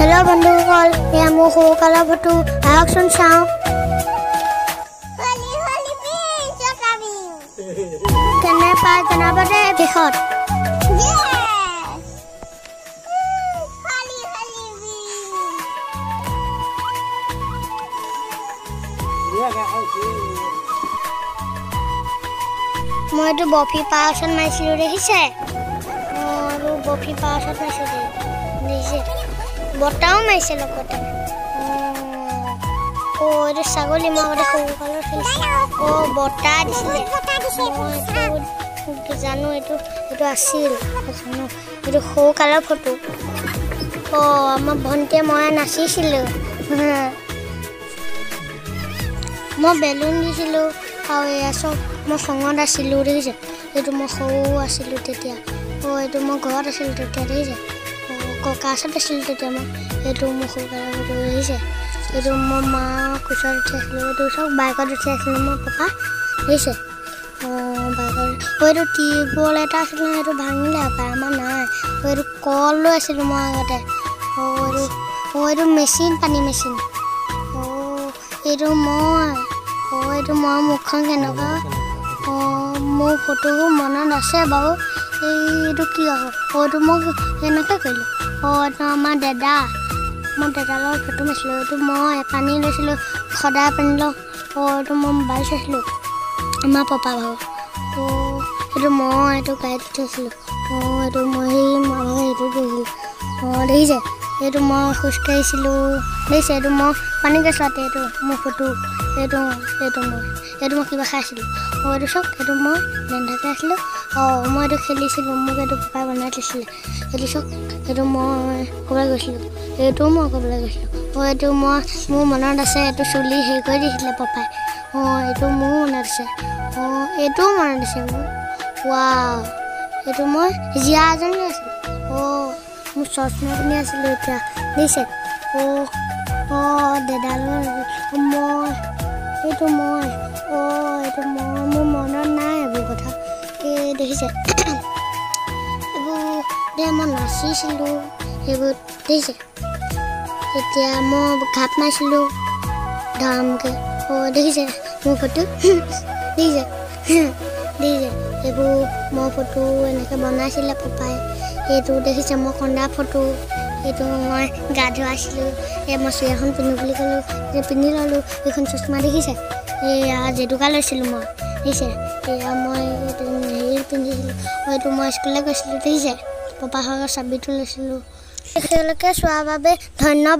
Hello बंधुসকল ये मो सौकाला फटो आयकसन चाओ केने पा जनाबा दे देखत মই তো বফি পাউছত মাইছিলো দেখিছে আৰু বফি পাউছত মাইছিলো দেখিছে বটাও মাইছে লগতে ও এটো ছাগলী মাওতে সৌকালৰ খেলিছে ও বটা দিছিলে জানো এটো আছিল জানো এটো সৌকালৰ ফটো ও আমাৰ ভন্টিয়ে মই নাচিছিলো মই বেলুন দিছিলো আৰু এয়া চব মই খঙত আছিলো দেখিছে এইটো মই সৰু আছিলো তেতিয়া এইটো মই ঘৰত আছিলো তেতিয়া দেখিছে ককাছত আছিলো তেতিয়া মই এইটো মই সৌকালৰ ফটো দেখিছে এইটো মই মা কোচত উঠি আছিলো এইটো চব বাইকত উঠি আছিলো মই পাপা দেখিছে বাইকত এইটো টিউবৱেল এটা আছিলে সেইটো ভাঙিলে পায় আমাৰ নাই এইটো কল লৈ আছিলো মই আগতে এইটো মেচিন পানী মেচিন এইটো মই এইটো মই মুখখন কেনেকুৱা মোৰ ফটোবোৰ মনত আছে বাৰু এইটো কি এইটো মই কেনেকৈ কৰিলোঁ এইটো আমাৰ দাদা মই দাদাৰ লগত ফটো মাৰিছিলোঁ এইটো মই পানী লৈছিলোঁ সদায় পানী লওঁ এইটো মই মোবাইল চাইছিলোঁ আমাৰ পাপা ভাগৰ এইটো মই এইটো গাড়ীত উঠিছিলোঁ এইটো মই সেই মা ভাগৰ সেইটো বহিলোঁ দেখিছে এইটো মই খোজকাঢ়িছিলোঁ দেখিছে এইটো মই পানী গেছোৱাতে এইটো মোৰ ফটো এইটো মই কিবা খাইছিলোঁ এইটো চব এইটো মই নেন্ধাকৈ আছিলোঁ মই এইটো খেলিছিলোঁ মোক এইটো পাপাই বনাই দিছিলে এইটো চব এইটো মই ক'বলৈ গৈছিলোঁ এইটোও মই ক'বলৈ গৈছিলোঁ এইটো মোৰ মনত আছে এইটো চুলি হেৰি কৰি দিছিলে পাপাই এইটো মোৰো মনত আছে এইটোও মনত আছে মোৰ ৱাও এইটো মই জীয়া এজনী আছিলোঁ মোৰ চশমা পিন্ধি আছিলোঁ এতিয়া দেখিছে দাদালৈ মই মোৰ মনত নাই এইবোৰ কথা দেখিছে এইবোৰ মই নাচিছিলোঁ সেইবোৰ দেখিছে এতিয়া মই ঘাপ মাৰিছিলোঁ ধামকৈ দেখিছে মোৰ ফটো দেখিছে এইবোৰ মই ফটো এনেকৈ বনাইছিলে পাপাই এইটো দেখিছে মই কন্দা ফটো এইটো মই গা ধুৱাইছিলোঁ মই চুৰিয়াখন পিন্ধো বুলি ক'লোঁ পিন্ধি ল'লোঁ এইখন চশমা দেখিছে এয়া জেতুকা লৈছিলোঁ মই দেখিছে এয়া মই হেৰি পিন্ধিছিলোঁ এইটো মই স্কুললৈ গৈছিলোঁ দেখিছে পাপাহঁতৰ চাবিটো লৈছিলোঁ এতিয়ালৈকে চোৱাৰ বাবে ধন্যবাদ।